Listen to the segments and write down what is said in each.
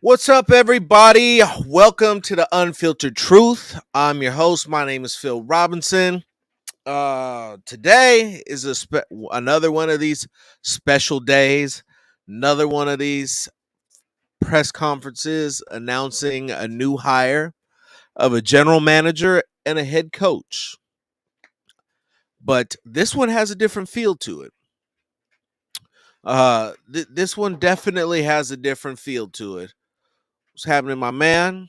What's up, everybody? Welcome to the Unfiltered Truth. I'm your host. My name is Phil Robinson. Today is another one of these special days, another one of these press conferences announcing a new hire of a general manager and a head coach. But this one has a different feel to it. This one definitely has a different feel to it. What's happening, my man?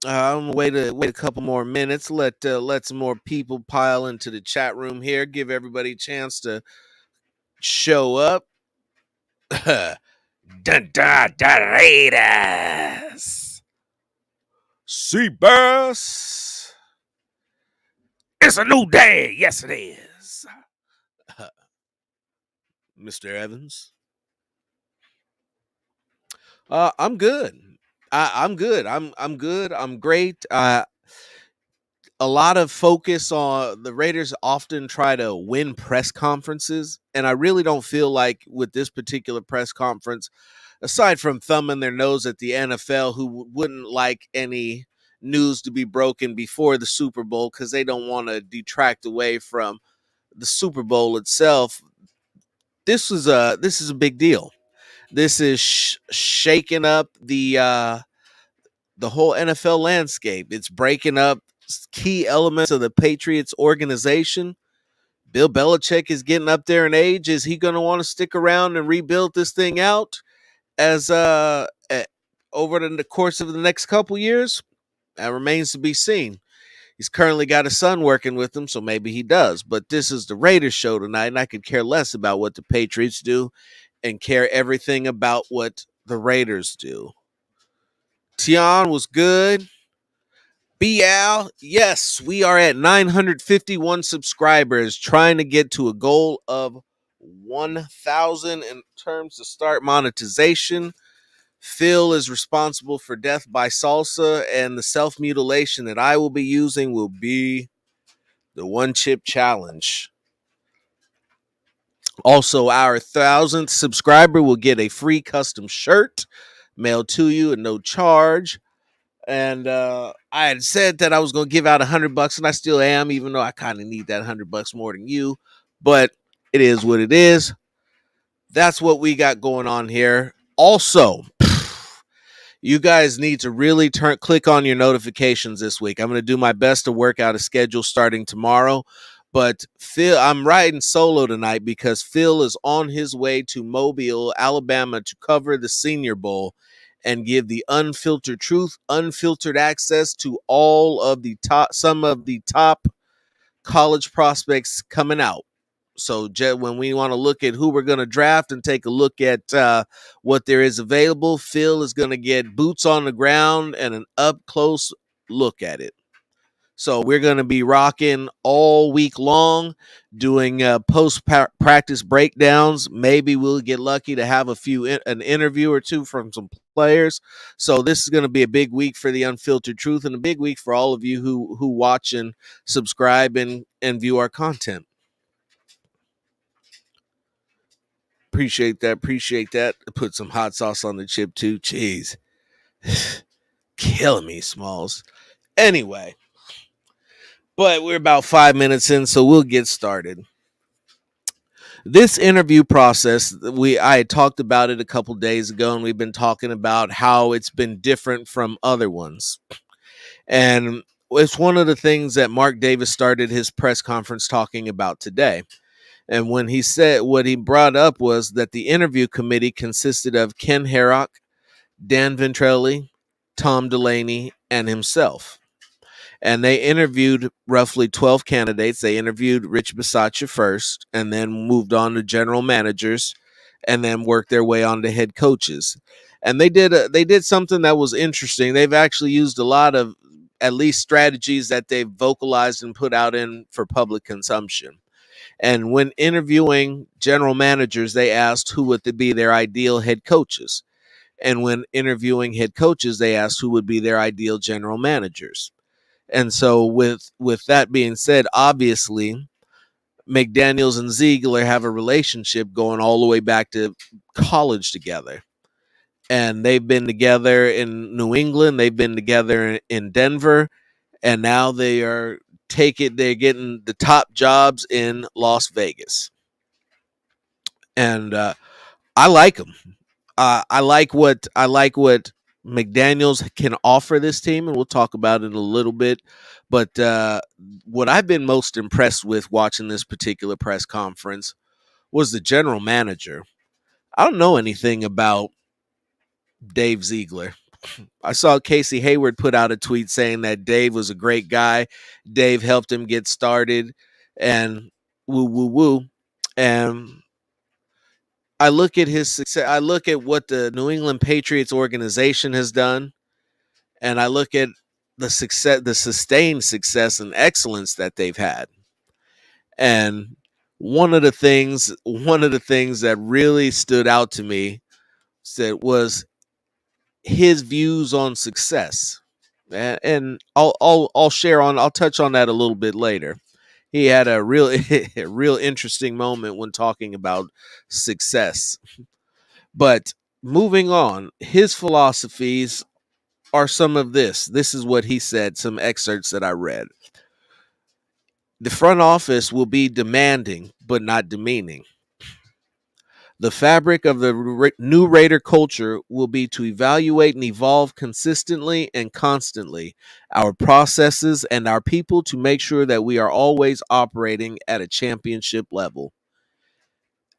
I'm gonna wait a couple more minutes. Let some more people pile into the chat room here. Give everybody a chance to show up. Dun dun dun Raiders. Seabass. It's a new day. Yes, it is. Mr. Evans. I'm good. I'm good. I'm good. I'm great. A lot of focus on the Raiders often try to win press conferences, and I really don't feel like with this particular press conference, aside from thumbing their nose at the NFL, who wouldn't like any news to be broken before the Super Bowl because they don't want to detract away from the Super Bowl itself. This is a big deal. This is shaking up the whole NFL landscape. It's breaking up key elements of the Patriots organization. Bill Belichick is getting up there in age. Is he going to want to stick around and rebuild this thing out as over the course of the next couple years? That remains to be seen. He's currently got a son working with him, so maybe he does. But this is the Raiders show tonight, and I could care less about what the Patriots do and care everything about what the Raiders do. Tian was good. BL, yes, we are at 951 subscribers, trying to get to a goal of 1,000 in terms of start monetization. Phil is responsible for Death by Salsa, and the self mutilation that I will be using will be the one chip challenge. Also, our 1,000th subscriber will get a free custom shirt mailed to you at no charge. And I had said that I was going to give out $100, and I still am, even though I kind of need that $100 more than you. But it is what it is. That's what we got going on here. Also, you guys need to really click on your notifications this week. I'm going to do my best to work out a schedule starting tomorrow. But Phil, I'm riding solo tonight because Phil is on his way to Mobile, Alabama, to cover the Senior Bowl and give the unfiltered truth, unfiltered access to some of the top college prospects coming out. So when we want to look at who we're going to draft and take a look at what there is available, Phil is going to get boots on the ground and an up close look at it. So we're going to be rocking all week long, doing post-practice breakdowns. Maybe we'll get lucky to have an interview or two from some players. So this is going to be a big week for the Unfiltered Truth and a big week for all of you who watch and subscribe and view our content. Appreciate that. Put some hot sauce on the chip too. Jeez. Killing me, Smalls. Anyway. But we're about 5 minutes in, so we'll get started. This interview process, I had talked about it a couple days ago, and we've been talking about how it's been different from other ones. And it's one of the things that Mark Davis started his press conference talking about today. And when he said, what he brought up was that the interview committee consisted of Ken Herrock, Dan Ventrelli, Tom Delaney, and himself. And they interviewed roughly 12 candidates. They interviewed Rich Bisaccia first, and then moved on to general managers, and then worked their way on to head coaches. And they did something that was interesting. They've actually used a lot of at least strategies that they've vocalized and put out in for public consumption. And when interviewing general managers, they asked who would be their ideal head coaches. And when interviewing head coaches, they asked who would be their ideal general managers. And so with that being said, obviously, McDaniels and Ziegler have a relationship going all the way back to college together. and they've been together in New England. They've been together in Denver, and now they're getting the top jobs in Las Vegas. And I like them. I like what McDaniels can offer this team, and we'll talk about it in a little bit. But what I've been most impressed with watching this particular press conference was the general manager. I don't know anything about Dave Ziegler. I saw Casey Hayward put out a tweet saying that Dave was a great guy. Dave helped him get started, and woo woo woo. And I look at his success. I look at what the New England Patriots organization has done, and I look at the sustained success and excellence that they've had. And one of the things that really stood out to me was his views on success. And I'll touch on that a little bit later. He had a real a real interesting moment when talking about success. But moving on, his philosophies are some of this. This is what he said, some excerpts that I read. The front office will be demanding, but not demeaning. The fabric of the new Raider culture will be to evaluate and evolve consistently and constantly our processes and our people to make sure that we are always operating at a championship level.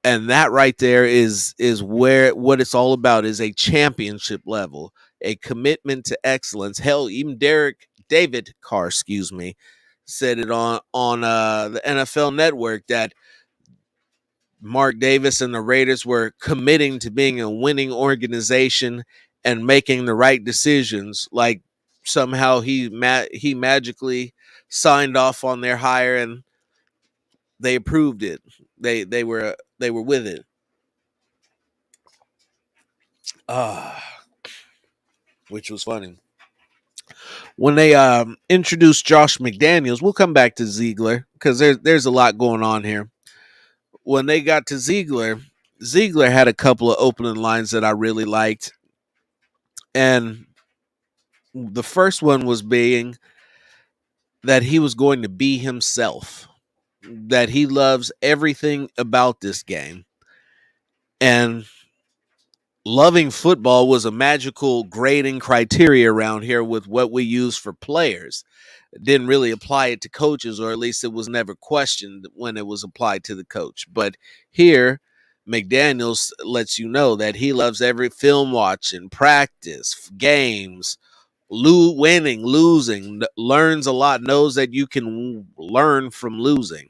And that right there is where what it's all about is a championship level, a commitment to excellence. Hell, even David Carr, excuse me, said it on the NFL Network that Mark Davis and the Raiders were committing to being a winning organization and making the right decisions. Like somehow he magically signed off on their hire and they approved it. They were with it. Which was funny. When they introduced Josh McDaniels, we'll come back to Ziegler because there's a lot going on here. When they got to Ziegler, Ziegler had a couple of opening lines that I really liked, and the first one was being that he was going to be himself, that he loves everything about this game, and loving football was a magical grading criteria around here with what we use for players. It didn't really apply it to coaches, or at least it was never questioned when it was applied to the coach. But here, McDaniels lets you know that he loves every film watching, practice, games, winning, losing, learns a lot, knows that you can learn from losing.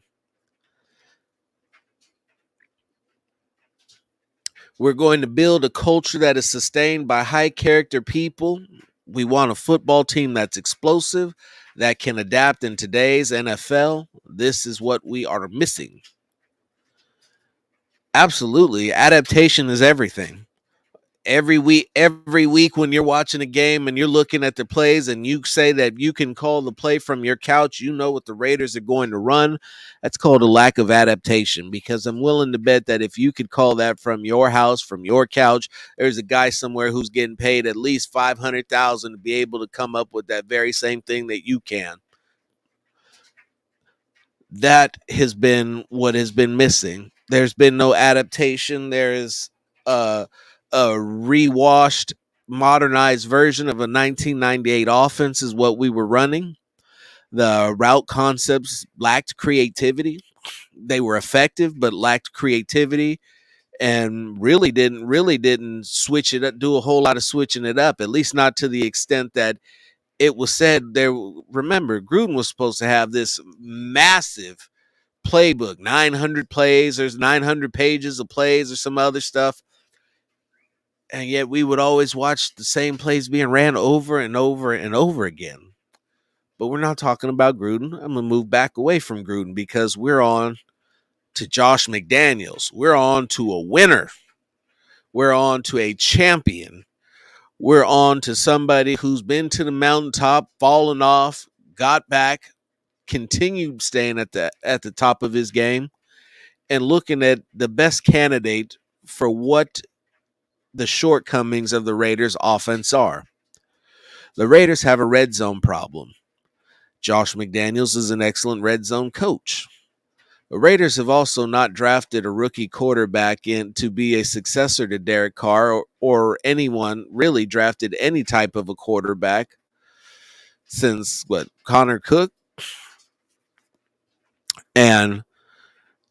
We're going to build a culture that is sustained by high character people. We want a football team that's explosive, that can adapt in today's NFL. This is what we are missing. Absolutely. Adaptation is everything. Every week when you're watching a game and you're looking at the plays and you say that you can call the play from your couch, you know what the Raiders are going to run. That's called a lack of adaptation, because I'm willing to bet that if you could call that from your house, from your couch, there's a guy somewhere who's getting paid at least 500,000 to be able to come up with that very same thing that you can. That has been what has been missing. There's been no adaptation. There is a rewashed, modernized version of a 1998 offense is what we were running. The route concepts lacked creativity. They were effective, but lacked creativity, and really didn't switch it up, do a whole lot of switching it up. At least not to the extent that it was said there. Remember, Gruden was supposed to have this massive playbook, 900 plays. There's 900 pages of plays or some other stuff. And yet we would always watch the same plays being ran over and over and over again. But we're not talking about Gruden. I'm going to move back away from Gruden because we're on to Josh McDaniels. We're on to a winner. We're on to a champion. We're on to somebody who's been to the mountaintop, fallen off, got back, continued staying at the top of his game, and looking at the best candidate for what the shortcomings of the Raiders' offense are. The Raiders have a red zone problem. Josh McDaniels is an excellent red zone coach. The Raiders have also not drafted a rookie quarterback in to be a successor to Derek Carr, or anyone really drafted any type of a quarterback since Connor Cook. And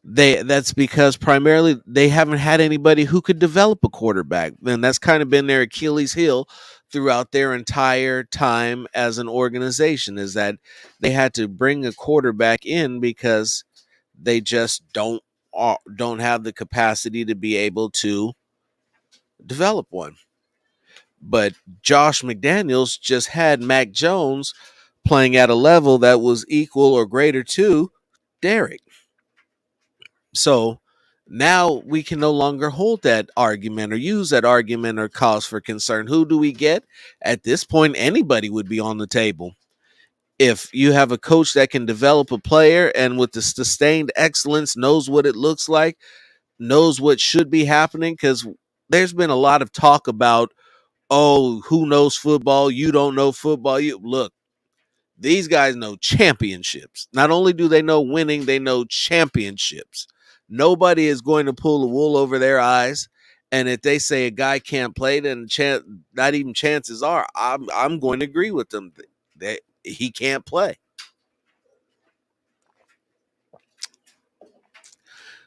that's because primarily they haven't had anybody who could develop a quarterback. And that's kind of been their Achilles heel throughout their entire time as an organization, is that they had to bring a quarterback in because they just don't have the capacity to be able to develop one. But Josh McDaniels just had Mac Jones playing at a level that was equal or greater to Derek. So now we can no longer hold that argument or use that argument or cause for concern. Who do we get? At this point, anybody would be on the table. If you have a coach that can develop a player and with the sustained excellence knows what it looks like, knows what should be happening, because there's been a lot of talk about, oh, who knows football? You don't know football. You look, these guys know championships. Not only do they know winning, they know championships. Nobody is going to pull the wool over their eyes. And if they say a guy can't play, then not even chances are I'm going to agree with them that he can't play.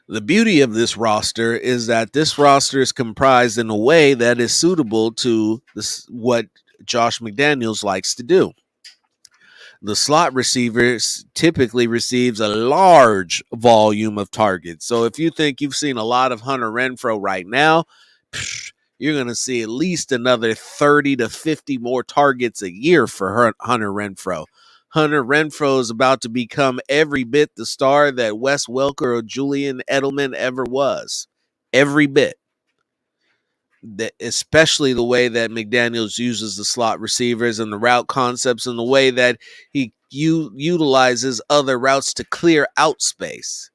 The beauty of this roster is that this roster is comprised in a way that is suitable to what Josh McDaniels likes to do. The slot receiver typically receives a large volume of targets. So if you think you've seen a lot of Hunter Renfrow right now, you're going to see at least another 30 to 50 more targets a year for Hunter Renfrow. Hunter Renfrow is about to become every bit the star that Wes Welker or Julian Edelman ever was. Every bit. Especially the way that McDaniels uses the slot receivers and the route concepts and the way that he utilizes other routes to clear out space.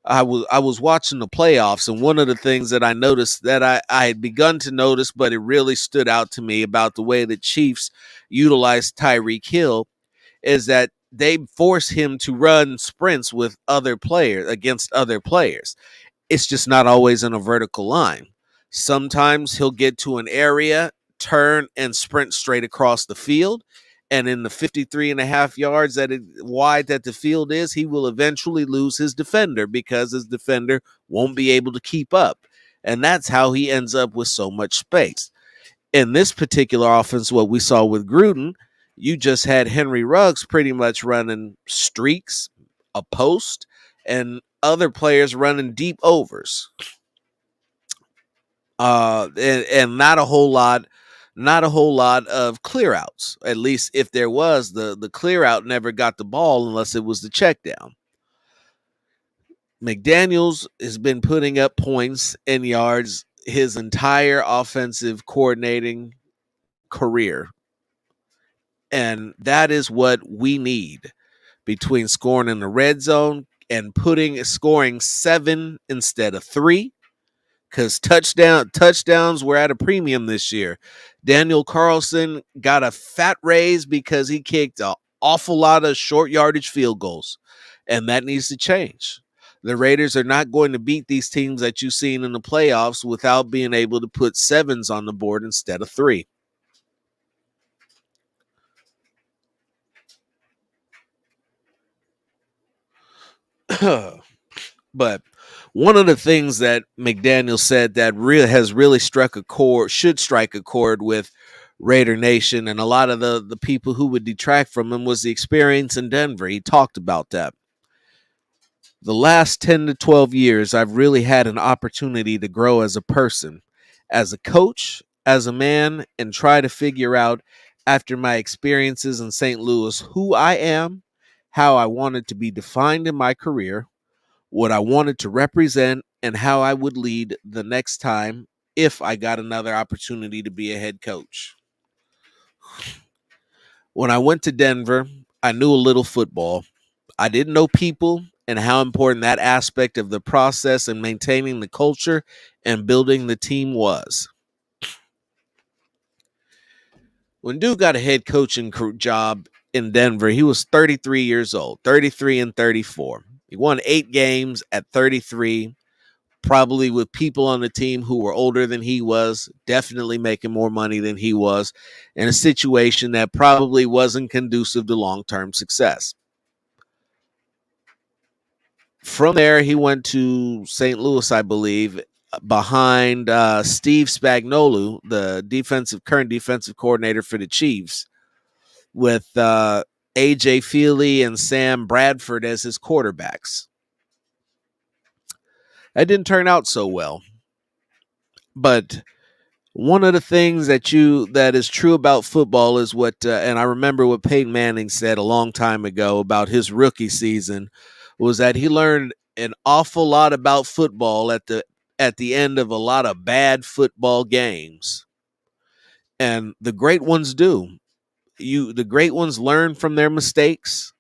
I was watching the playoffs, and one of the things that I noticed that I had begun to notice, but it really stood out to me about the way the Chiefs utilized Tyreek Hill, is that they force him to run sprints with other players against other players. It's just not always in a vertical line. Sometimes he'll get to an area, turn, and sprint straight across the field. And in the 53 and a half yards wide that the field is, he will eventually lose his defender because his defender won't be able to keep up. And that's how he ends up with so much space. In this particular offense, what we saw with Gruden, you just had Henry Ruggs pretty much running streaks, a post, and other players running deep overs. And not a whole lot of clear outs. At least if there was, the clear out never got the ball unless it was the check down. McDaniels has been putting up points and yards his entire offensive coordinating career. And that is what we need, between scoring in the red zone and scoring 7 instead of 3. Because touchdowns were at a premium this year. Daniel Carlson got a fat raise because he kicked an awful lot of short yardage field goals, and that needs to change. The Raiders are not going to beat these teams that you've seen in the playoffs without being able to put 7s on the board instead of 3. But one of the things that McDaniel said that has really should strike a chord with Raider Nation and a lot of the people who would detract from him, was the experience in Denver. He talked about that. The last 10 to 12 years, I've really had an opportunity to grow as a person, as a coach, as a man, and try to figure out, after my experiences in St. Louis, who I am, how I wanted to be defined in my career, what I wanted to represent, and how I would lead the next time if I got another opportunity to be a head coach. When I went to Denver, I knew a little football. I didn't know people and how important that aspect of the process and maintaining the culture and building the team was. When Duke got a head coaching job in Denver, he was 33 years old, 33 and 34. He won 8 games at 33, probably with people on the team who were older than he was, definitely making more money than he was, in a situation that probably wasn't conducive to long-term success. From there, he went to St. Louis, I believe, behind Steve Spagnuolo, the current defensive coordinator for the Chiefs, with A.J. Feely and Sam Bradford as his quarterbacks. That didn't turn out so well. But one of the things that is true about football is what, and I remember what Peyton Manning said a long time ago about his rookie season, was that he learned an awful lot about football at the end of a lot of bad football games. And the great ones do. The great ones learn from their mistakes.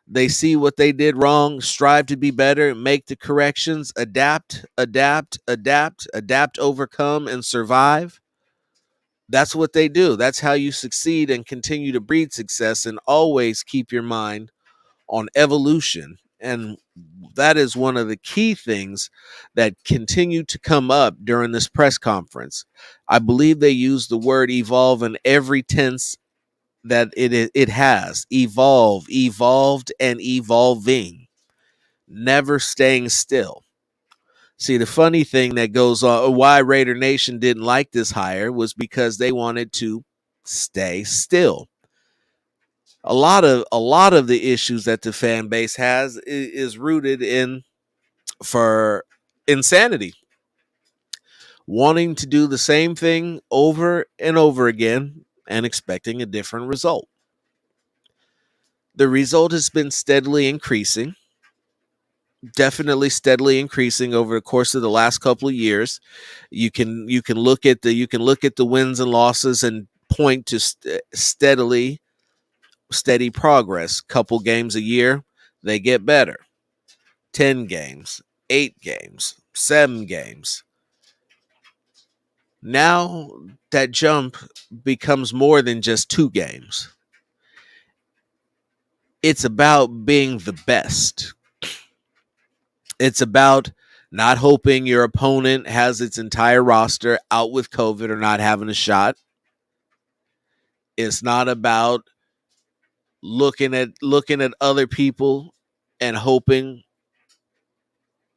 They see what they did wrong, strive to be better, make the corrections, adapt, overcome, and survive. That's what they do. That's how you succeed and continue to breed success, and always keep your mind on evolution. And that is one of the key things that continue to come up during this press conference. I believe they use the word evolve in every tense that it has. Evolve, evolved, and evolving. Never staying still. See, the funny thing that goes on, why Raider Nation didn't like this hire, was because they wanted to stay still. A lot of the issues that the fan base has is rooted in for insanity, wanting to do the same thing over and over again and expecting a different result. The result has been steadily increasing, definitely steadily increasing over the course of the last couple of years. You can look at the wins and losses and point to steady progress. Couple games a year, they get better. 10 games, 8 games, 7 games. Now that jump becomes more than just 2 games. It's about being the best. It's about not hoping your opponent has its entire roster out with COVID or not having a shot. It's not about looking at other people and hoping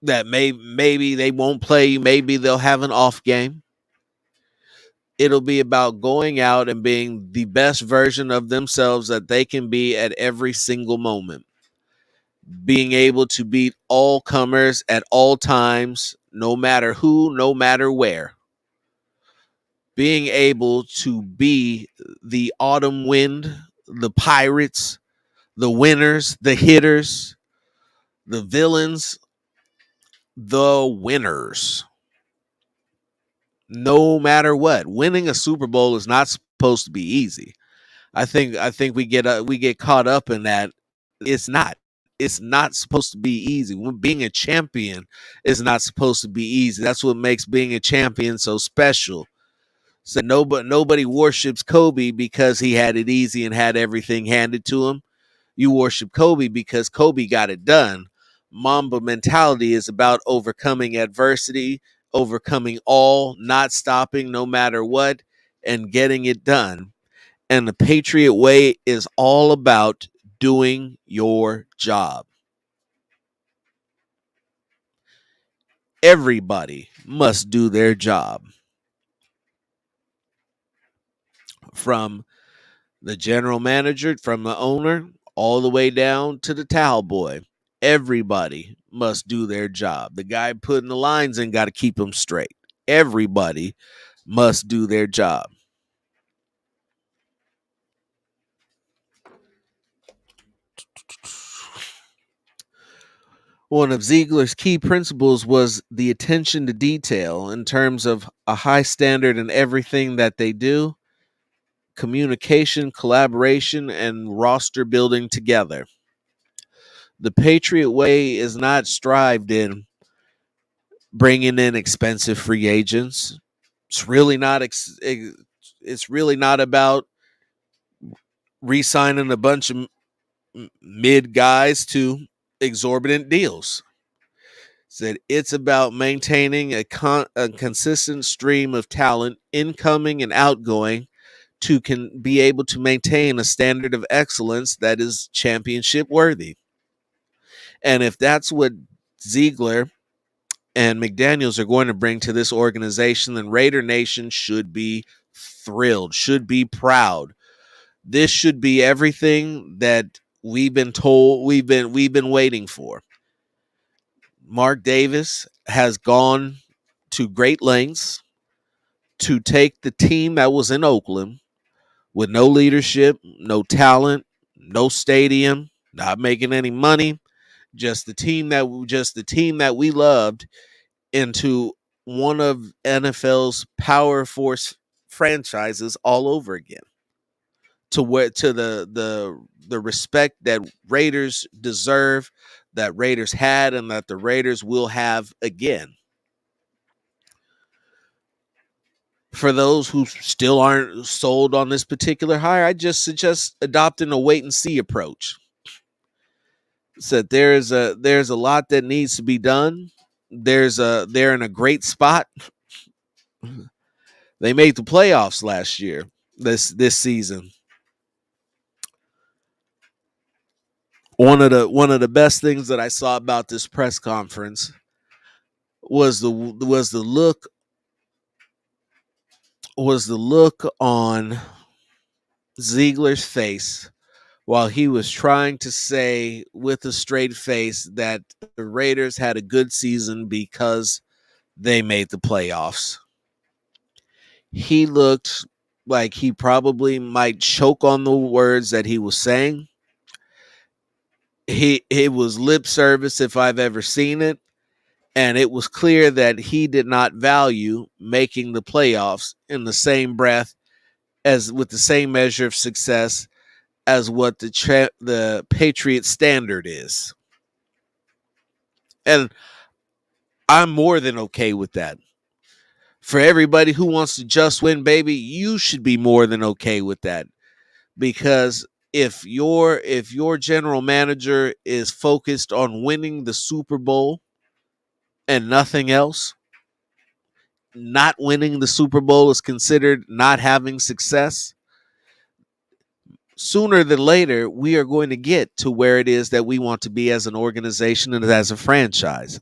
that maybe they won't play, maybe they'll have an off game. It'll be about going out and being the best version of themselves that they can be at every single moment. Being able to beat all comers at all times, no matter who, no matter where. Being able to be the autumn wind, the pirates, the winners, the hitters, the villains, the winners. No matter what, winning a Super Bowl is not supposed to be easy. I think we get caught up in that. It's not. It's not supposed to be easy. When being a champion is not supposed to be easy. That's what makes being a champion so special. So nobody worships Kobe because he had it easy and had everything handed to him. You worship Kobe because Kobe got it done. Mamba mentality is about overcoming adversity, overcoming all, not stopping no matter what, and getting it done. And the Patriot way is all about doing your job. Everybody must do their job. From the general manager, from the owner, all the way down to the towel boy. Everybody must do their job. The guy putting the lines in got to keep them straight. Everybody must do their job. One of Ziegler's key principles was the attention to detail in terms of a high standard in everything that they do, communication, collaboration, and roster building together. The Patriot way is not strived in bringing in expensive free agents. It's really not. It's really not about re-signing a bunch of mid guys to exorbitant deals. Said it's about maintaining a consistent stream of talent, incoming and outgoing, to can be able to maintain a standard of excellence that is championship worthy. And if that's what Ziegler and McDaniels are going to bring to this organization, then Raider Nation should be thrilled, should be proud. This should be everything that we've been told we've been waiting for. Mark Davis has gone to great lengths to take the team that was in Oakland with no leadership, no talent, no stadium, not making any money, just the team that we loved, into one of NFL's power force franchises all over again. To the respect that Raiders deserve, that Raiders had, and that the Raiders will have again. For those who still aren't sold on this particular hire, I just suggest adopting a wait and see approach. Said there's a lot that needs to be done. They're in a great spot. They made the playoffs last year. This season, one of the best things that I saw about this press conference was the look on Ziegler's face while he was trying to say with a straight face that the Raiders had a good season because they made the playoffs. He looked like he probably might choke on the words that he was saying. It was lip service if I've ever seen it, and it was clear that he did not value making the playoffs in the same breath as with the same measure of success as what the Patriot standard is. And I'm more than okay with that. For everybody who wants to just win, baby, you should be more than okay with that. Because if your general manager is focused on winning the Super Bowl and nothing else, not winning the Super Bowl is considered not having success. Sooner than later, we are going to get to where it is that we want to be as an organization and as a franchise.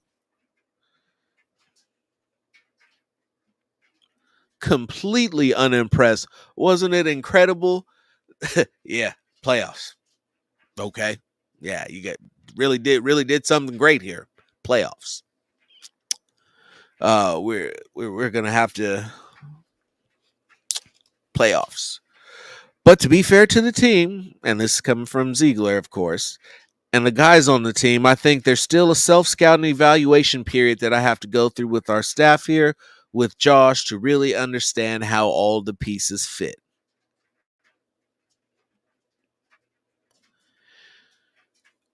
Completely unimpressed. Wasn't it incredible? Yeah, playoffs. Okay. Yeah, you get really did something great here. Playoffs. We're gonna have to playoffs. But to be fair to the team, and this is coming from Ziegler, of course, and the guys on the team, I think there's still a self-scouting evaluation period that I have to go through with our staff here, with Josh, to really understand how all the pieces fit.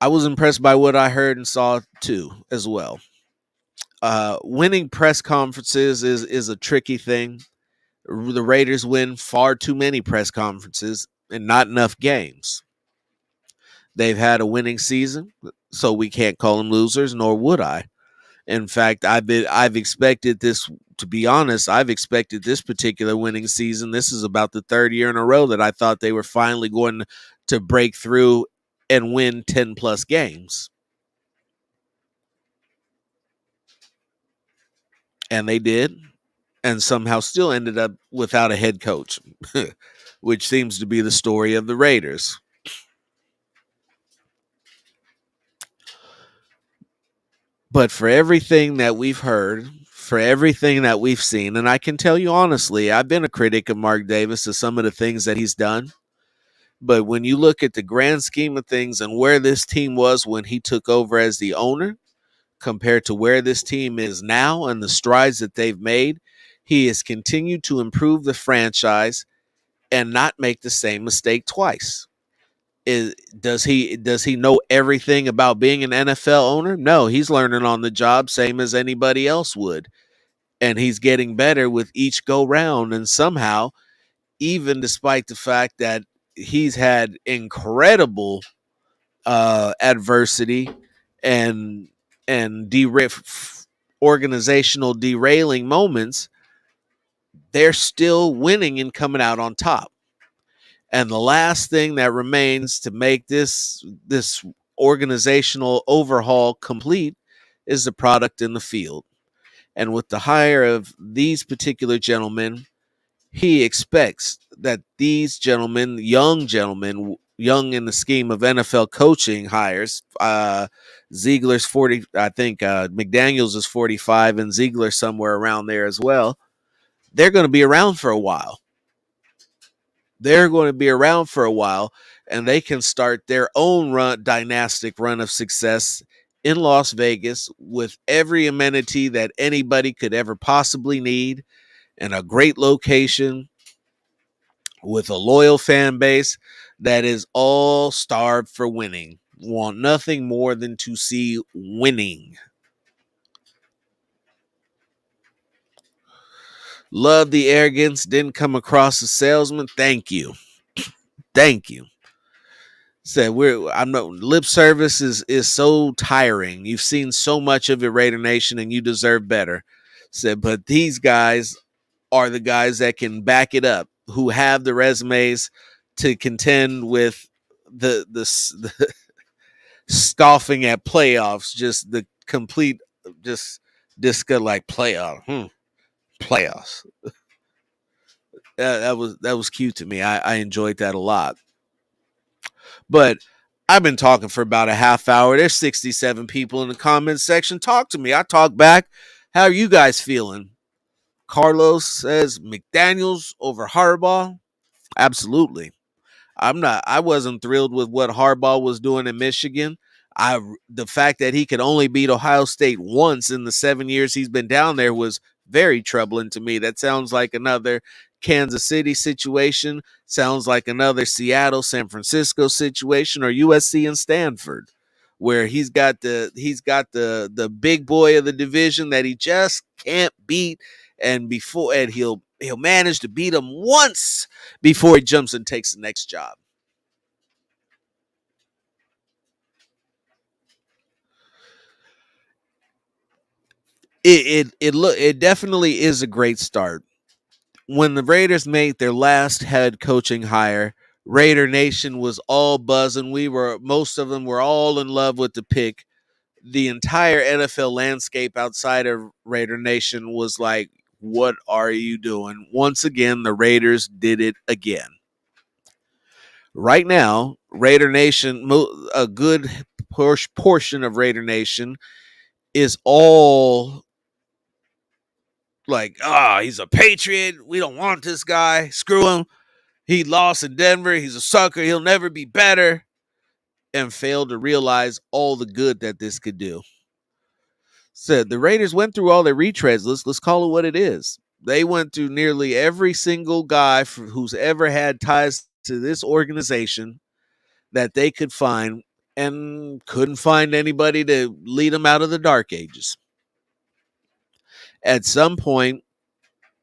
I was impressed by what I heard and saw too, as well. Winning press conferences is a tricky thing. The Raiders win far too many press conferences and not enough games. They've had a winning season, so we can't call them losers, nor would I. In fact, I've expected this. To be honest, I've expected this particular winning season. This is about the third year in a row that I thought they were finally going to break through and win 10 plus games. And they did, and somehow still ended up without a head coach, which seems to be the story of the Raiders. But for everything that we've heard, for everything that we've seen, and I can tell you honestly, I've been a critic of Mark Davis to some of the things that he's done. But when you look at the grand scheme of things and where this team was when he took over as the owner, compared to where this team is now and the strides that they've made, he has continued to improve the franchise and not make the same mistake twice. Does he know everything about being an NFL owner? No, he's learning on the job, same as anybody else would, and he's getting better with each go round. And somehow, even despite the fact that he's had incredible adversity and organizational derailing moments. They're still winning and coming out on top. And the last thing that remains to make this organizational overhaul complete is the product in the field. And with the hire of these particular gentlemen, he expects that these gentlemen, young in the scheme of NFL coaching hires, Ziegler's 40, I think McDaniels is 45, and Ziegler somewhere around there as well. They're going to be around for a while. They're going to be around for a while, and they can start their own dynastic run of success in Las Vegas with every amenity that anybody could ever possibly need, and a great location with a loyal fan base that is all starved for winning, want nothing more than to see winning. Love the arrogance, didn't come across as salesman. Thank you. Thank you. Said I'm not lip service is so tiring. You've seen so much of it, Raider Nation, and you deserve better. Said, but these guys are the guys that can back it up, who have the resumes to contend with the scoffing at playoffs, just the complete just disco like playoffs. That was cute to me. I enjoyed that a lot. But I've been talking for about a half hour. There's 67 people in the comments section. Talk to me. I talk back. How are you guys feeling? Carlos says McDaniels over Harbaugh. Absolutely. I wasn't thrilled with what Harbaugh was doing in Michigan. The fact that he could only beat Ohio State once in the 7 years he's been down there was very troubling to me. That sounds like another Kansas City situation, sounds like another Seattle, San Francisco situation, or USC and Stanford, where he's got the big boy of the division that he just can't beat, and he'll manage to beat him once before he jumps and takes the next job. It definitely is a great start. When the Raiders made their last head coaching hire, Raider Nation was all buzzing. Most of them were all in love with the pick. The entire NFL landscape outside of Raider Nation was like, what are you doing? Once again, the Raiders did it again. Right now, Raider Nation, a good portion of Raider Nation is all like, he's a Patriot. We don't want this guy. Screw him. He lost in Denver. He's a sucker. He'll never be better. And failed to realize all the good that this could do. Said the Raiders went through all their retreads. Let's call it what it is. They went through nearly every single guy who's ever had ties to this organization that they could find, and couldn't find anybody to lead them out of the dark ages. At some point,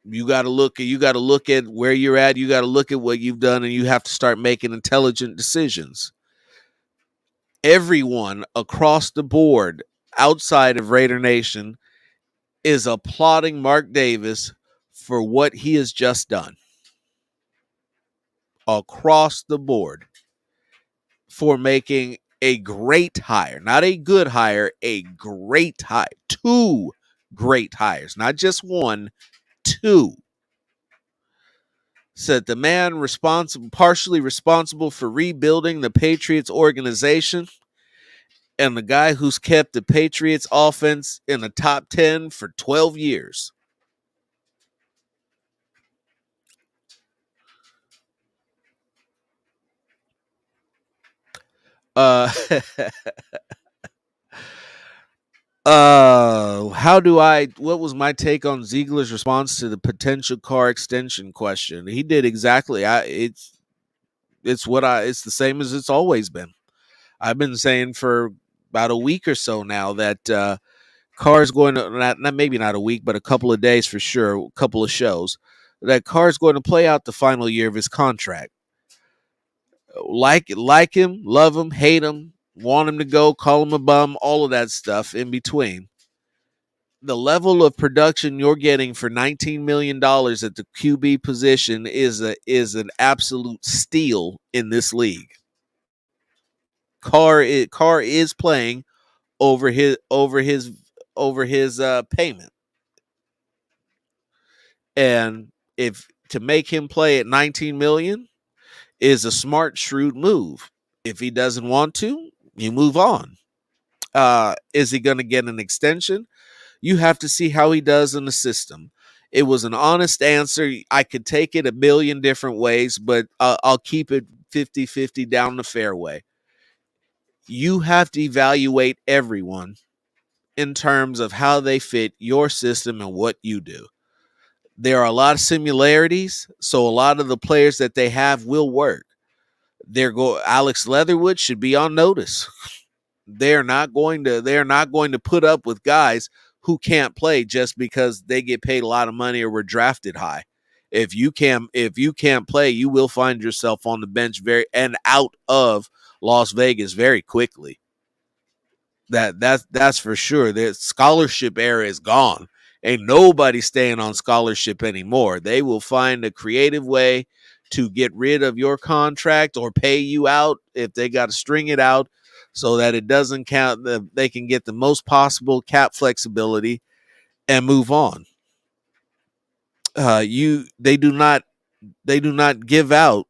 you got to look at where you're at. You got to look at what you've done, and you have to start making intelligent decisions. Everyone across the board outside of Raider Nation is applauding Mark Davis for what he has just done. Across the board, for making a great hire, not a good hire, a great hire. Two great hires, not just one, two. Said the man partially responsible for rebuilding the Patriots organization, and the guy who's kept the Patriots offense in the top 10 for 12 years. Uh, what was my take on Ziegler's response to the potential Carr extension question? He did exactly. It's the same as it's always been. I've been saying for about a week or so now that Carr's going to, not maybe not a week, but a couple of days for sure, a couple of shows, that Carr's going to play out the final year of his contract. Like him, love him, hate him, want him to go, call him a bum, all of that stuff in between. The level of production you're getting for $19 million at the QB position is an absolute steal in this league. Carr is playing over his payment, and if to make him play at 19 million is a smart, shrewd move. If he doesn't want to, you move on. Is he going to get an extension? You have to see how he does in the system. It was an honest answer. I could take it a billion different ways, but I'll keep it 50-50 down the fairway. You have to evaluate everyone in terms of how they fit your system and what you do. There are a lot of similarities, so a lot of the players that they have will work. Alex Leatherwood should be on notice. They're not going to put up with guys who can't play just because they get paid a lot of money or were drafted high. If you can't play, you will find yourself on the bench very and out of Las Vegas very quickly. That's for sure. The scholarship era is gone. Ain't nobody staying on scholarship anymore. They will find a creative way to get rid of your contract or pay you out if they got to string it out so that it doesn't count. They can get the most possible cap flexibility and move on. They do not give out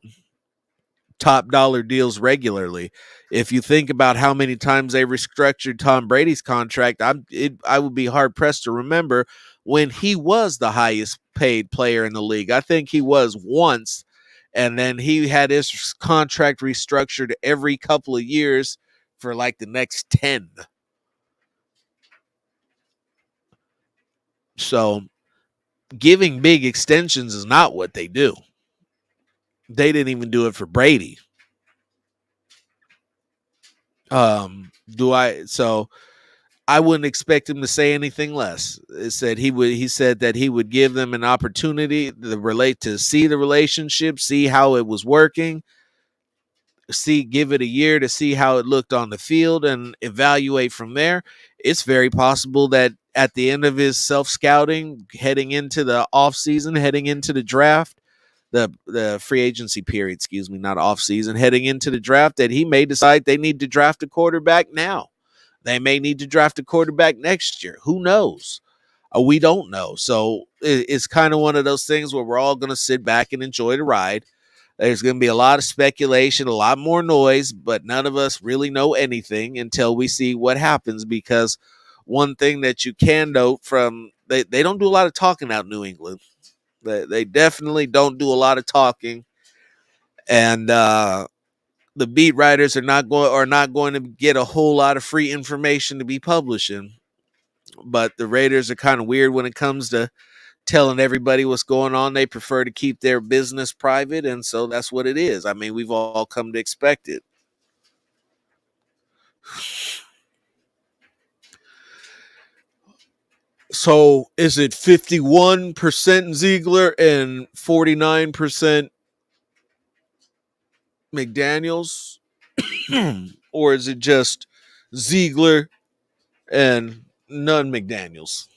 top dollar deals regularly. If you think about how many times they restructured Tom Brady's contract, I would be hard pressed to remember when he was the highest paid player in the league. I think he was once, and then he had his contract restructured every couple of years for like the next 10. So giving big extensions is not what they do. They didn't even do it for Brady. Do I so I wouldn't expect him to say anything less. It said he said that he would give them an opportunity to see the relationship, see how it was working, give it a year to see how it looked on the field and evaluate from there. It's very possible that at the end of his self-scouting, heading into the offseason, heading into the draft, the free agency period, excuse me, not off season, heading into the draft, that he may decide they need to draft a quarterback now. They may need to draft a quarterback next year. Who knows? We don't know. So it's kind of one of those things where we're all going to sit back and enjoy the ride. There's going to be a lot of speculation, a lot more noise, but none of us really know anything until we see what happens. Because one thing that you can note from they don't do a lot of talking out in New England. They definitely don't do a lot of talking, and the beat writers are not going to get a whole lot of free information to be publishing. But the Raiders are kind of weird when it comes to telling everybody what's going on. They prefer to keep their business private, and so that's what it is. I mean, we've all come to expect it. So is it 51% Ziegler and 49% McDaniels? Or is it just Ziegler and none McDaniels?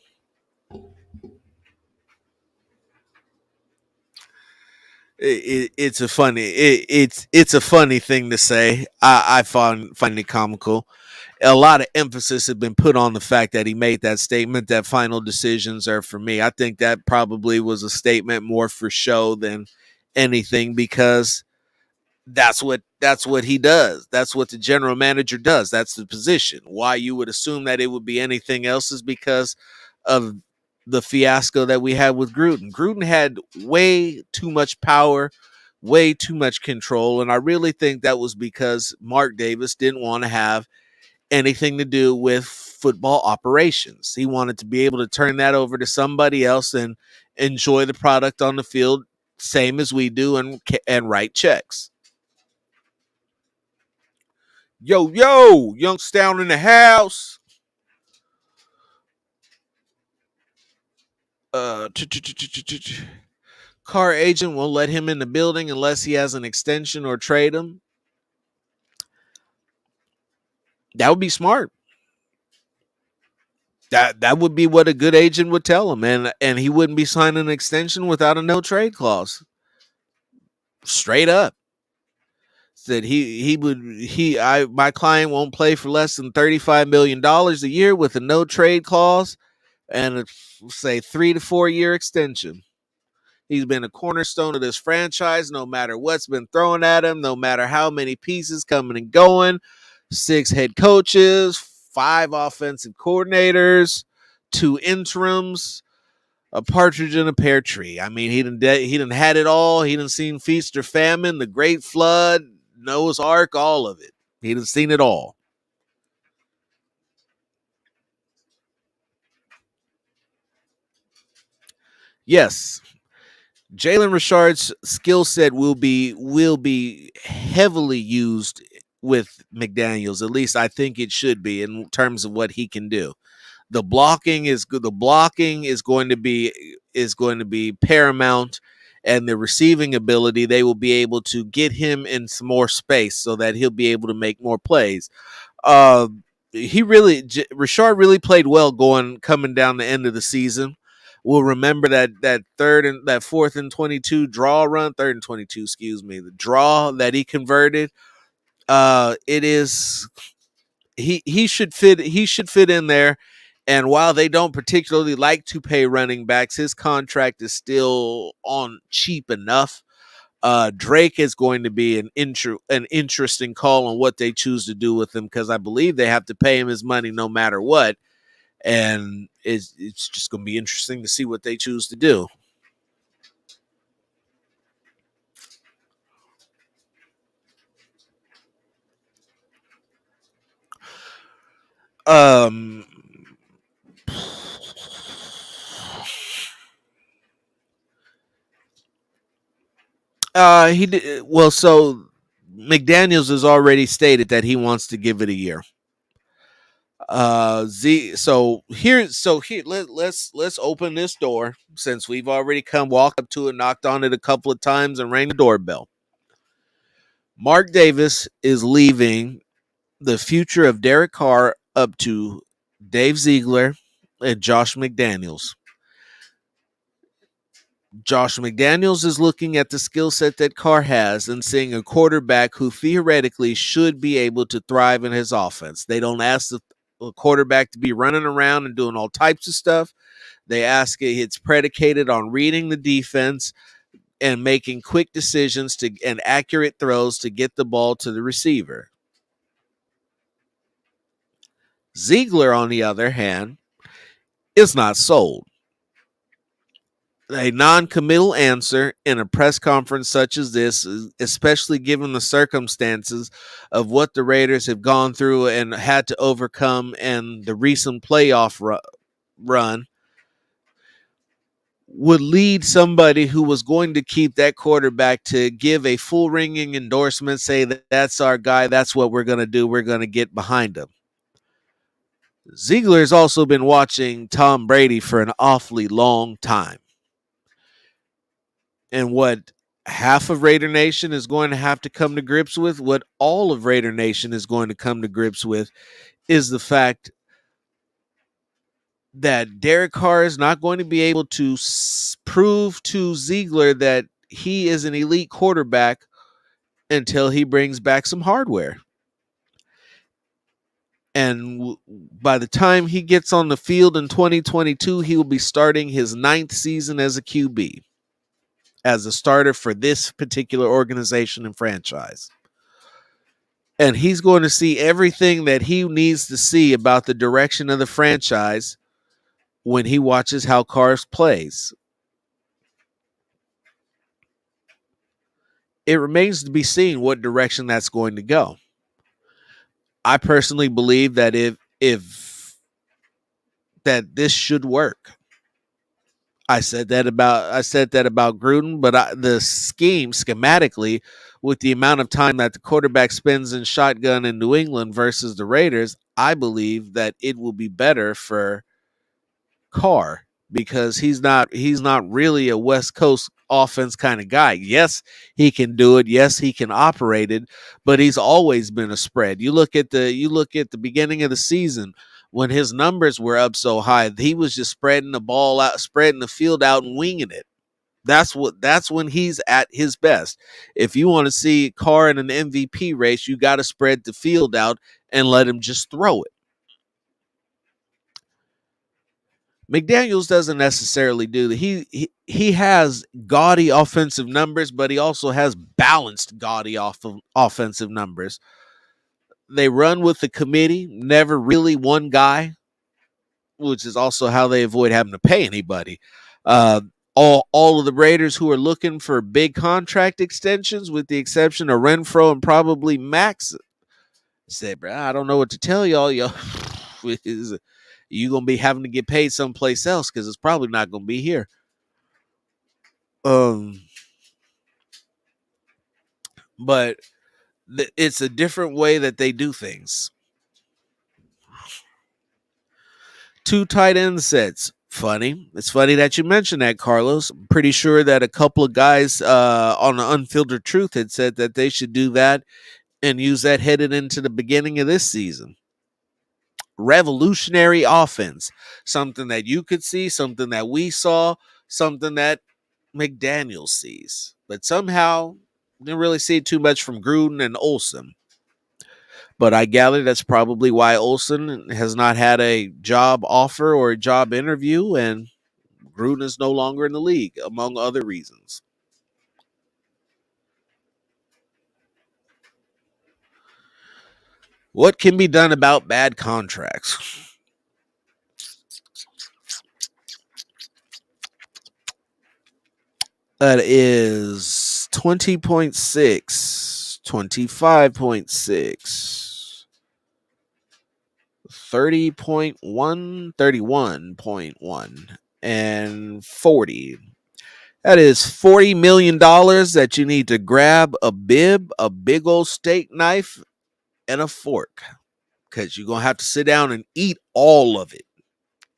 It's a funny thing to say. I find it comical. A lot of emphasis has been put on the fact that he made that statement that final decisions are for me. I think that probably was a statement more for show than anything, because that's what he does. That's what the general manager does. That's the position. Why you would assume that it would be anything else is because of the fiasco that we had with Gruden. Gruden had way too much power, way too much control, and I really think that was because Mark Davis didn't want to have anything to do with football operations. He wanted to be able to turn that over to somebody else and enjoy the product on the field, same as we do, and write checks. Yo, yo, Young's down in the house. Uh, Carr agent won't let him in the building unless he has an extension or trade him. That would be smart. That would be what a good agent would tell him, and he wouldn't be signing an extension without a no trade clause. Straight up. Said he would he I my client won't play for less than $35 million a year with a no trade clause and a, say 3 to 4 year extension. He's been a cornerstone of this franchise no matter what's been thrown at him, no matter how many pieces coming and going. 6 head coaches, 5 offensive coordinators, 2 interims, a partridge in a pear tree. I mean, he done had it all. He done seen feast or famine, the Great Flood, Noah's Ark, all of it. He done seen it all. Yes, Jalen Richard's skill set will be heavily used with McDaniels. At least I think it should be in terms of what he can do. The blocking is good. The blocking is going to be paramount, and the receiving ability, they will be able to get him in some more space so that he'll be able to make more plays. Uh, Richard really played well coming down the end of the season. We'll remember that 4th and 22 draw run, 3rd and 22, excuse me, the draw that he converted. It is he should fit in there. And while they don't particularly like to pay running backs, his contract is still on cheap enough. Drake is going to be an interesting call on what they choose to do with him, because I believe they have to pay him his money no matter what, and it's just going to be interesting to see what they choose to do. Um, he did well. So McDaniel's has already stated that he wants to give it a year. So here let's open this door, since we've already come walked up to it, knocked on it a couple of times, and rang the doorbell. Mark Davis is leaving the future of Derek Carr up to Dave Ziegler and Josh McDaniels. Josh McDaniels is looking at the skill set that Carr has and seeing a quarterback who theoretically should be able to thrive in his offense. They don't ask the quarterback to be running around and doing all types of stuff. They ask it's predicated on reading the defense and making quick decisions and accurate throws to get the ball to the receiver. Ziegler, on the other hand, is not sold. A non-committal answer in a press conference such as this, especially given the circumstances of what the Raiders have gone through and had to overcome and the recent playoff run, would lead somebody who was going to keep that quarterback to give a full ringing endorsement, say that that's our guy, that's what we're going to do, we're going to get behind him. Ziegler has also been watching Tom Brady for an awfully long time. And what half of Raider Nation is going to have to come to grips with, what all of Raider Nation is going to come to grips with, is the fact that Derek Carr is not going to be able to prove to Ziegler that he is an elite quarterback until he brings back some hardware. And by the time he gets on the field in 2022, he will be starting his 9th season as a QB, as a starter for this particular organization and franchise. And he's going to see everything that he needs to see about the direction of the franchise when he watches how Carr plays. It remains to be seen what direction that's going to go. I personally believe that if that this should work. I said that about Gruden, but the scheme schematically, with the amount of time that the quarterback spends in shotgun in New England versus the Raiders, I believe that it will be better for Carr, because he's not really a West Coast offense kind of guy. Yes, he can do it. Yes, he can operate it, but he's always been a spread. You look at the beginning of the season when his numbers were up so high, he was just spreading the ball out, spreading the field out and winging it. That's when he's at his best. If you want to see Carr in an MVP race, you got to spread the field out and let him just throw it. McDaniels doesn't necessarily do that. He has gaudy offensive numbers, but he also has balanced gaudy offensive numbers. They run with the committee, never really one guy, which is also how they avoid having to pay anybody. Uh, all of the Raiders who are looking for big contract extensions, with the exception of Renfro and probably Max, said, "Bro, I don't know what to tell y'all. Y'all, you gonna be having to get paid someplace else because it's probably not gonna be here." Um, but it's a different way that they do things. Two tight end sets. Funny. It's funny that you mentioned that, Carlos. I'm pretty sure that a couple of guys on the Unfiltered Truth had said that they should do that and use that headed into the beginning of this season. Revolutionary offense. Something that you could see, something that we saw, something that McDaniels sees. But somehow didn't really see too much from Gruden and Olsen. But I gather that's probably why Olsen has not had a job offer or a job interview, and Gruden is no longer in the league, among other reasons. What can be done about bad contracts? That is 20.6, 25.6, 30.1, 31.1, and 40. That is $40 million that you need to grab a bib, a big old steak knife, and a fork. Because you're going to have to sit down and eat all of it.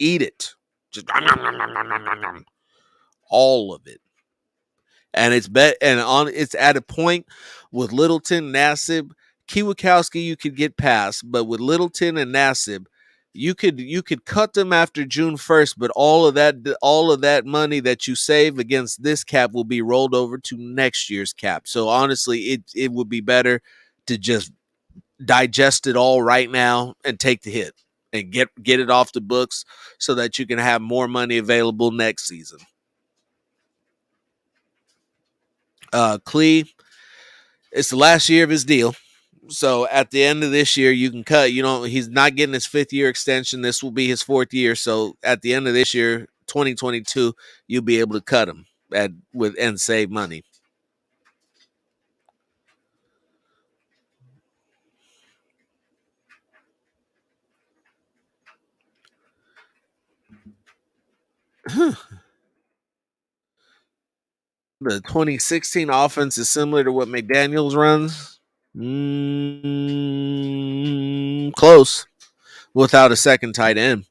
Eat it. Just all of it. And it's at a point with Littleton, Nassib, Kiwakowski you could get past, but with Littleton and Nassib, you could cut them after June 1st, but all of that money that you save against this cap will be rolled over to next year's cap. So honestly, it would be better to just digest it all right now and take the hit and get it off the books so that you can have more money available next season. Clee, it's the last year of his deal. So at the end of this year, you can cut. He's not getting his 5th-year extension. This will be his 4th year. So at the end of this year, 2022, you'll be able to cut him and save money. The 2016 offense is similar to what McDaniels runs. Close, without a second tight end.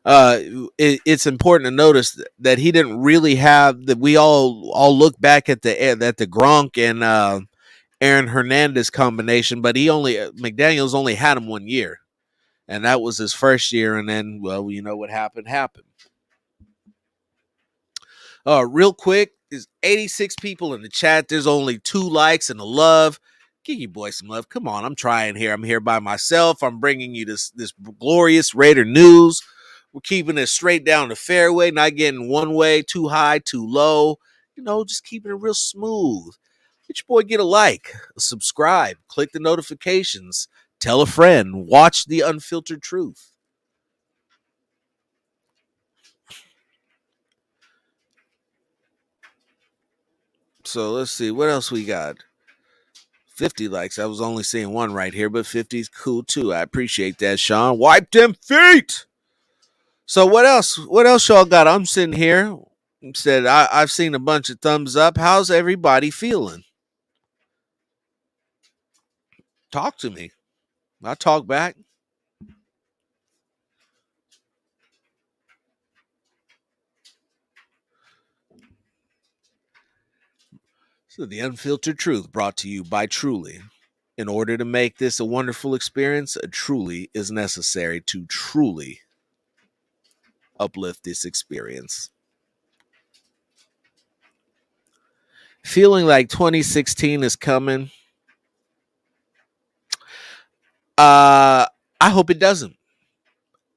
uh, it's important to notice that he didn't really have that. We all look back at the Gronk and Aaron Hernandez combination, but McDaniel's only had him 1 year, and that was his first year. And then, well, you know what happened. Real quick, there's 86 people in the chat. There's only 2 likes and a love. Give you boys some love. Come on, I'm trying here. I'm here by myself. I'm bringing you this glorious Raider news. We're keeping it straight down the fairway, not getting one way, too high, too low. Just keeping it real smooth. Get your boy, get a like, subscribe, click the notifications, tell a friend, watch the Unfiltered Truth. So let's see what else we got. 50 likes. I was only seeing one right here, but 50 is cool too. I appreciate that, Sean. Wipe them feet. So what else? What else y'all got? I'm sitting here. Said I've seen a bunch of thumbs up. How's everybody feeling? Talk to me. I talk back. So, the unfiltered truth brought to you by Truly. In order to make this a wonderful experience, a Truly is necessary to truly uplift this experience. Feeling like 2016 is coming. I hope it doesn't.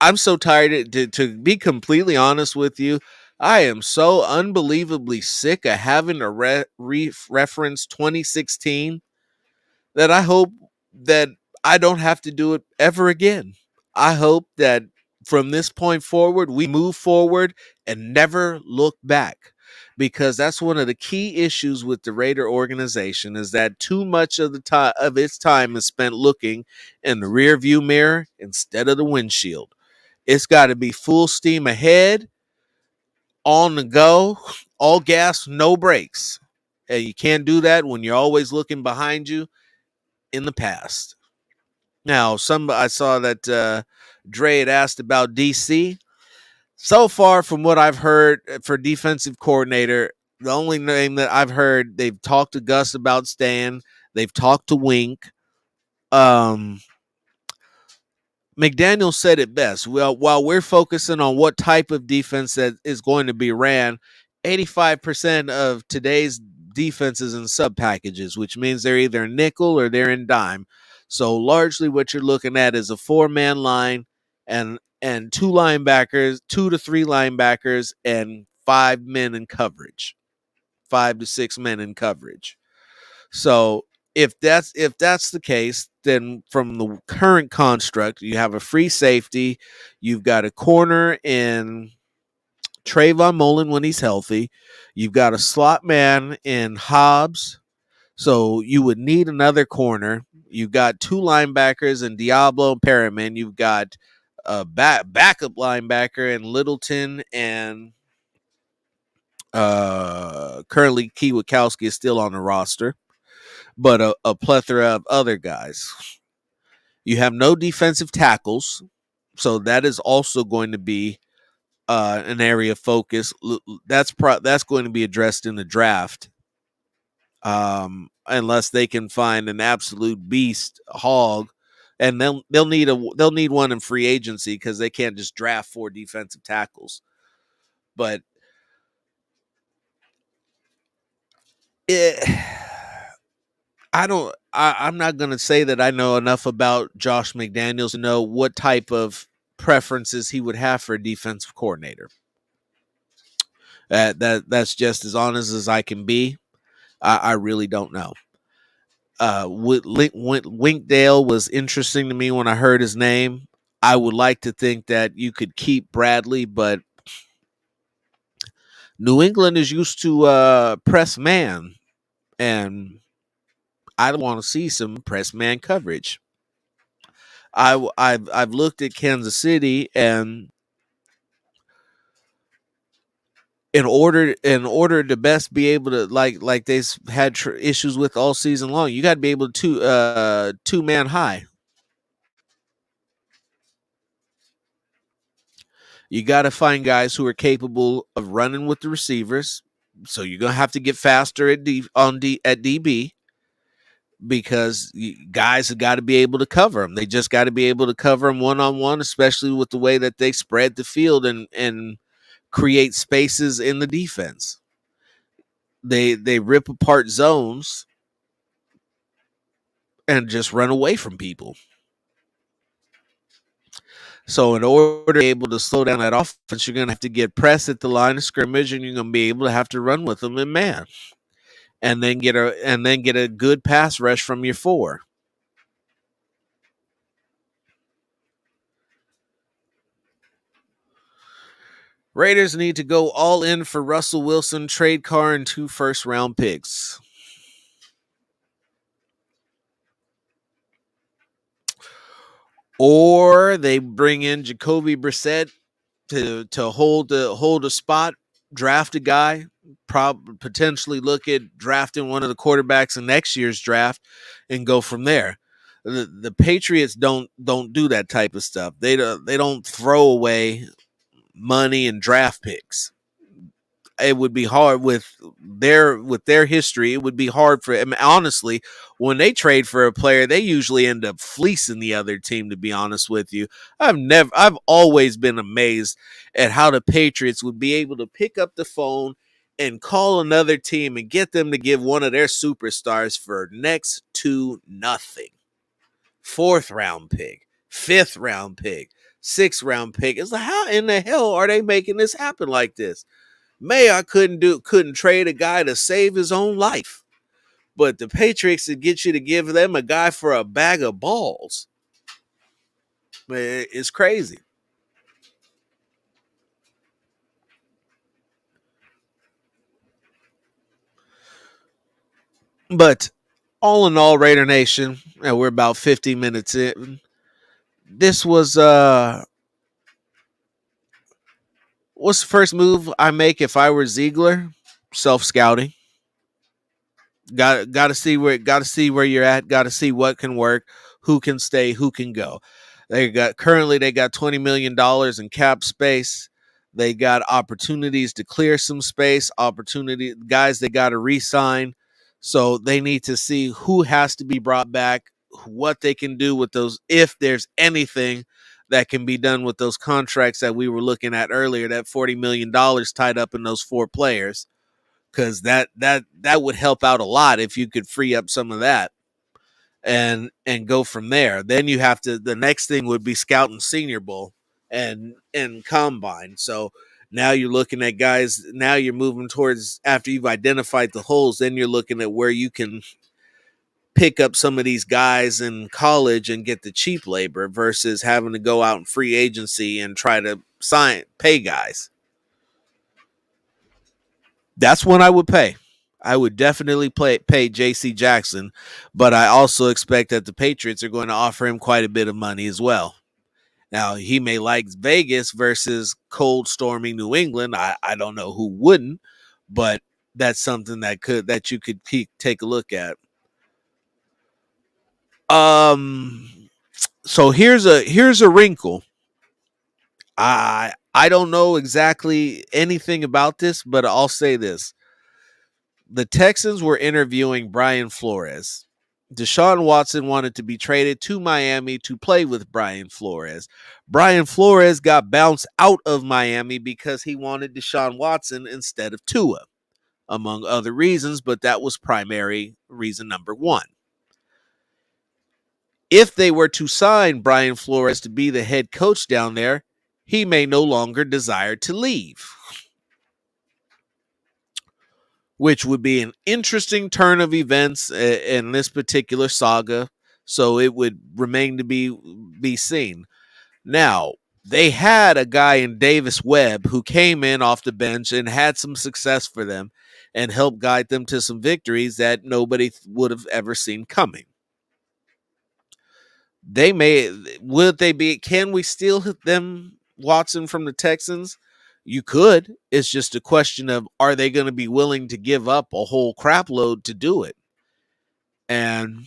I'm so tired to be completely honest with you. I am so unbelievably sick of having to reference 2016 that I hope that I don't have to do it ever again. I hope that from this point forward, we move forward and never look back. Because that's one of the key issues with the Raider organization is that too much of the time of its time is spent looking in the rear view mirror instead of the windshield. It's got to be full steam ahead, on the go, all gas, no brakes. And you can't do that when you're always looking behind you in the past. Now, I saw that Dre had asked about DC. So far, from what I've heard for defensive coordinator, the only name that I've heard, they've talked to Gus about staying. They've talked to Wink. Um, McDaniels said it best. Well, while we're focusing on what type of defense that is going to be ran, 85% of today's defense is in sub packages, which means they're either nickel or they're in dime. So largely what you're looking at is a 4-man line and two linebackers, 2 to 3 linebackers and 5 men in coverage. 5 to 6 men in coverage. So if that's the case, then from the current construct, you have a free safety, you've got a corner in Trayvon Mullen when he's healthy, you've got a slot man in Hobbs, so you would need another corner. You've got 2 linebackers in Diablo and Perriman. You've got a backup linebacker in Littleton and currently Kiewakowski is still on the roster, but a plethora of other guys. You have no defensive tackles, so that is also going to be an area of focus. That's going to be addressed in the draft, unless they can find an absolute beast hog, and they'll need one in free agency because they can't just draft 4 defensive tackles. But it, I'm not going to say that I know enough about Josh McDaniels to know what type of preferences he would have for a defensive coordinator. That's just as honest as I can be. I really don't know. Winkdale was interesting to me when I heard his name. I would like to think that you could keep Bradley, but New England is used to press man, and I want to see some press man coverage. I've looked at Kansas City, and in order to best be able to like they've had issues with all season long, you got to be able to 2-man high. You got to find guys who are capable of running with the receivers. So you're gonna have to get faster at DB because guys have got to be able to cover them. They just got to be able to cover them one-on-one, especially with the way that they spread the field and create spaces in the defense. They rip apart zones and just run away from people. So in order to be able to slow down that offense, you're going to have to get press at the line of scrimmage, and you're going to be able to have to run with them in man, and then get a good pass rush from your 4. Raiders need to go all in for Russell Wilson, trade Carr, and 2 first-round picks. Or they bring in Jacoby Brissett to hold a spot, draft a guy, potentially look at drafting one of the quarterbacks in next year's draft, and go from there. The Patriots don't do that type of stuff. They don't throw away money and draft picks. it would be hard with their history. It would be hard for. I mean, honestly, when they trade for a player, they usually end up fleecing the other team. To be honest with you, I've always been amazed at how the Patriots would be able to pick up the phone and call another team and get them to give one of their superstars for next to nothing. Fourth round pick, fifth round pick, sixth round pick. It's like, how in the hell are they making this happen like this? I couldn't trade a guy to save his own life. But the Patriots would get you to give them a guy for a bag of balls. It's crazy. But all in all, Raider Nation, and we're about 50 minutes in. This was what's the first move I make if I were Ziegler? Self scouting. Got to see where you're at. Got to see what can work, who can stay, who can go. They got $20 million in cap space. They got opportunities to clear some space. Opportunity guys they got to re-sign. So they need to see who has to be brought back, what they can do with those, if there's anything that can be done with those contracts that we were looking at earlier. That $40 million tied up in those four players, because that would help out a lot if you could free up some of that and go from there. Then you have to, the next thing would be scouting Senior Bowl and combine. So now you're looking at guys, now you're moving towards, after you've identified the holes, then you're looking at where you can pick up some of these guys in college and get the cheap labor versus having to go out in free agency and try to pay guys. That's when I would pay. I would definitely pay J.C. Jackson, but I also expect that the Patriots are going to offer him quite a bit of money as well. Now, he may like Vegas versus cold, stormy New England. I don't know who wouldn't, but that's something that you could take a look at. So here's a wrinkle. I don't know exactly anything about this, but I'll say this. The Texans were interviewing Brian Flores. Deshaun Watson wanted to be traded to Miami to play with Brian Flores. Brian Flores got bounced out of Miami because he wanted Deshaun Watson instead of Tua, among other reasons, but that was primary reason number one. If they were to sign Brian Flores to be the head coach down there, he may no longer desire to leave, which would be an interesting turn of events in this particular saga. So it would remain to be seen. Now, they had a guy in Davis Webb who came in off the bench and had some success for them and helped guide them to some victories that nobody would have ever seen coming. Can we steal them, Watson, from the Texans? You could. It's just a question of, are they going to be willing to give up a whole crap load to do it? And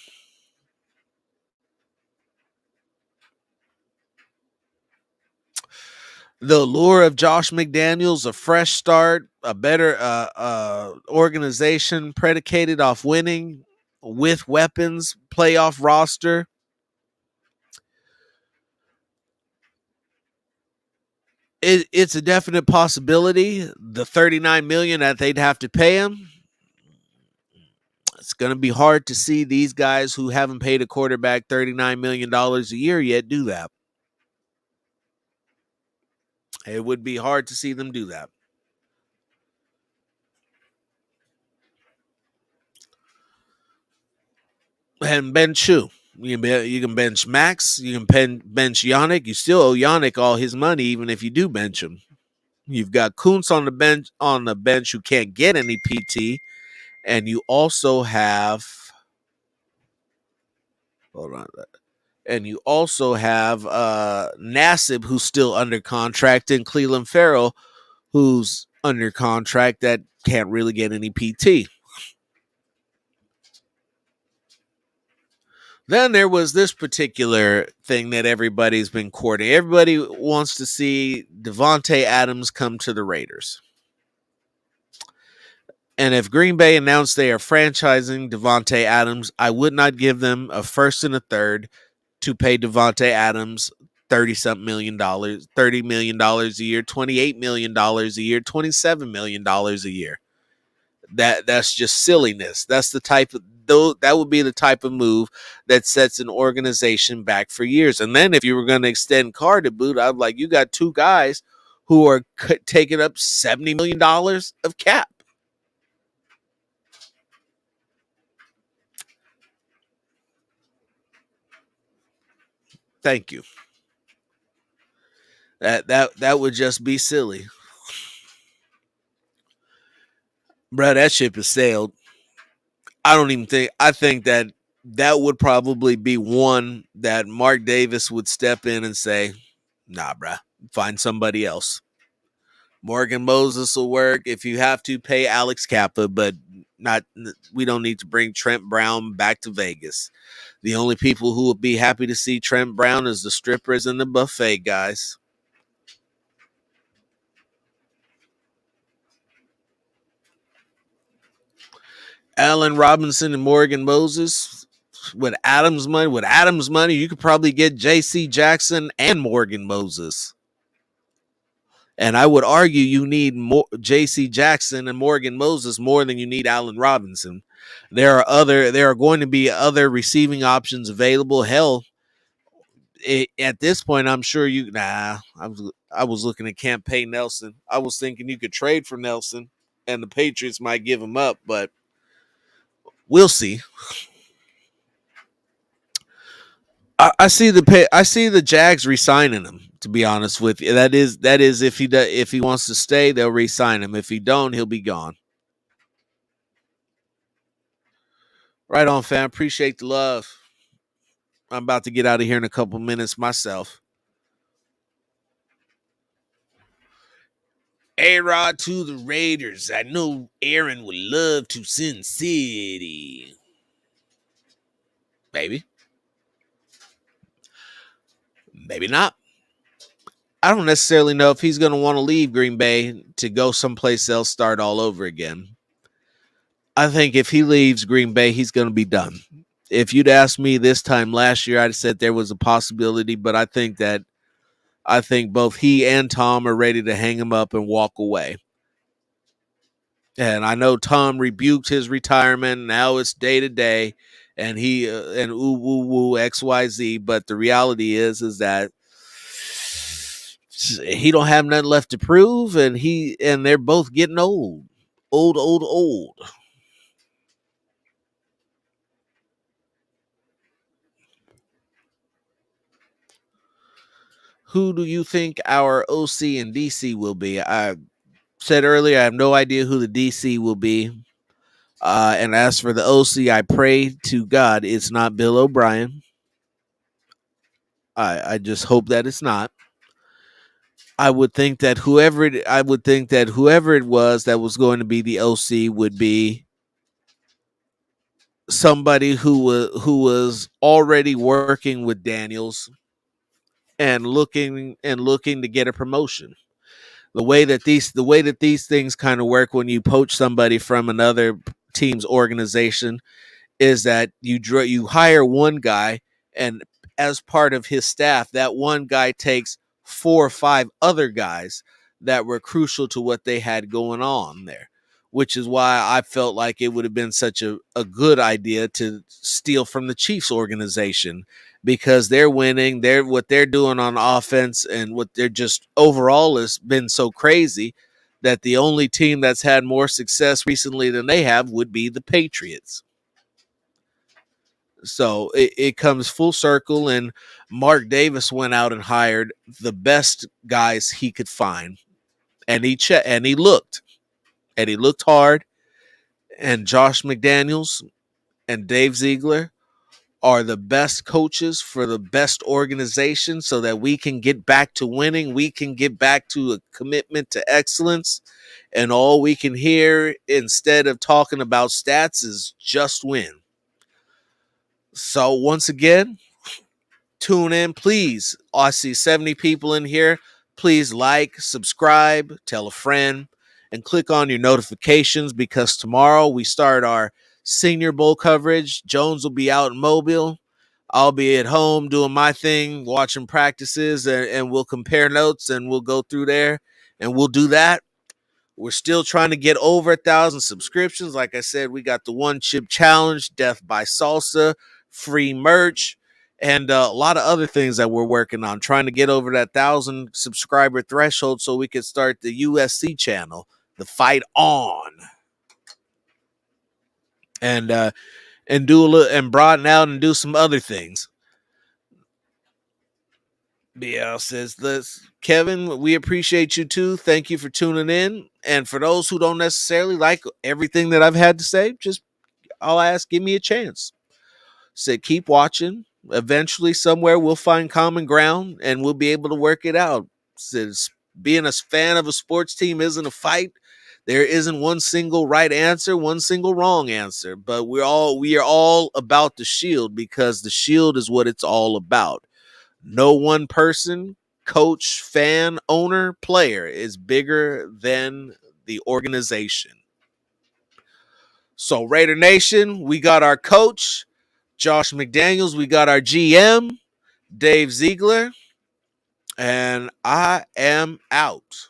the allure of Josh McDaniels, a fresh start, a better organization predicated off winning with weapons, playoff roster. It's a definite possibility. The $39 million that they'd have to pay him, it's going to be hard to see these guys who haven't paid a quarterback $39 million a year yet do that. It would be hard to see them do that. And bench who? You can bench Max. You can bench Yannick. You still owe Yannick all his money, even if you do bench him. You've got Kuntz on the bench who can't get any PT, and you also have hold on, and you also have Nassib, who's still under contract, and Cleveland Farrell, who's under contract that can't really get any PT. Then there was this particular thing that everybody's been courting. Everybody wants to see Devontae Adams come to the Raiders. And if Green Bay announced they are franchising Devontae Adams, I would not give them a first and a third to pay Devontae Adams 30 something $1 million, $30 million a year, $28 million a year, $27 million a year. That's just silliness. That's the type of though that would be the type of move that sets an organization back for years. And then if you were going to extend Carr to boot, I'd like you got two guys who are taking up $70 million of cap. Thank you. That would just be silly, bro. That ship has sailed. I don't even think. I think that that would probably be one that Mark Davis would step in and say, "Nah, bro, find somebody else." Morgan Moses will work if you have to pay Alex Kappa, but not. We don't need to bring Trent Brown back to Vegas. The only people who would be happy to see Trent Brown is the strippers and the buffet guys. Allen Robinson and Morgan Moses. With Adams money, you could probably get J.C. Jackson and Morgan Moses. And I would argue you need more J.C. Jackson and Morgan Moses more than you need Allen Robinson. There are going to be other receiving options available. Hell, at this point, I'm sure you. Nah, I was looking at campaign Nelson. I was thinking you could trade for Nelson, and the Patriots might give him up, but we'll see. I see the Jags re-signing him. To be honest with you, that is if he wants to stay, they'll re-sign him. If he don't, he'll be gone. Right on, fam. Appreciate the love. I'm about to get out of here in a couple minutes myself. A-Rod to the Raiders. I know Aaron would love to Sin City. Maybe. Maybe not. I don't necessarily know if he's going to want to leave Green Bay to go someplace else, start all over again. I think if he leaves Green Bay, he's going to be done. If you'd asked me this time last year, I'd have said there was a possibility, but I think both he and Tom are ready to hang him up and walk away. And I know Tom rebuked his retirement. Now it's day to day, and and ooh woo woo XYZ. But the reality is that he don't have nothing left to prove, and they're both getting old, old. Who do you think our OC and DC will be? I said earlier I have no idea who the DC will be. And as for the OC, I pray to God it's not Bill O'Brien. I just hope that it's not. I would think that whoever it was that was going to be the OC would be somebody who was already working with Daniels and looking to get a promotion. The way that these things kind of work when you poach somebody from another team's organization is that you hire one guy, and as part of his staff, that one guy takes four or five other guys that were crucial to what they had going on there, which is why I felt like it would have been such a good idea to steal from the Chiefs organization, because they're winning, they're what they're doing on offense and what they're just overall has been so crazy that the only team that's had more success recently than they have would be the Patriots. So it comes full circle, and Mark Davis went out and hired the best guys he could find, and he looked hard. And Josh McDaniels and Dave Ziegler are the best coaches for the best organization, so that we can get back to winning. We can get back to a commitment to excellence, and all we can hear instead of talking about stats is just win. So once again, tune in, please. I see 70 people in here. Please like, subscribe, tell a friend. and click on your notifications, because tomorrow we start our Senior Bowl coverage. Jones will be out in Mobile. I'll be at home doing my thing, watching practices, and we'll compare notes and we'll go through there and we'll do that. We're still trying to get over 1,000 subscriptions. Like I said, we got the One Chip Challenge, Death by Salsa, free merch, and a lot of other things that we're working on, trying to get over that 1,000 subscriber threshold so we can start the USC channel, the Fight On, and do a little and broaden out and do some other things. BL says this. Kevin, we appreciate you too. Thank you for tuning in. And for those who don't necessarily like everything that I've had to say, just I'll ask, give me a chance. Said keep watching. Eventually, somewhere we'll find common ground and we'll be able to work it out. Says being a fan of a sports team isn't a fight. There isn't one single right answer, one single wrong answer. But we are all about the shield, because the shield is what it's all about. No one person, coach, fan, owner, player is bigger than the organization. So, Raider Nation, we got our coach, Josh McDaniels. We got our GM, Dave Ziegler. And I am out.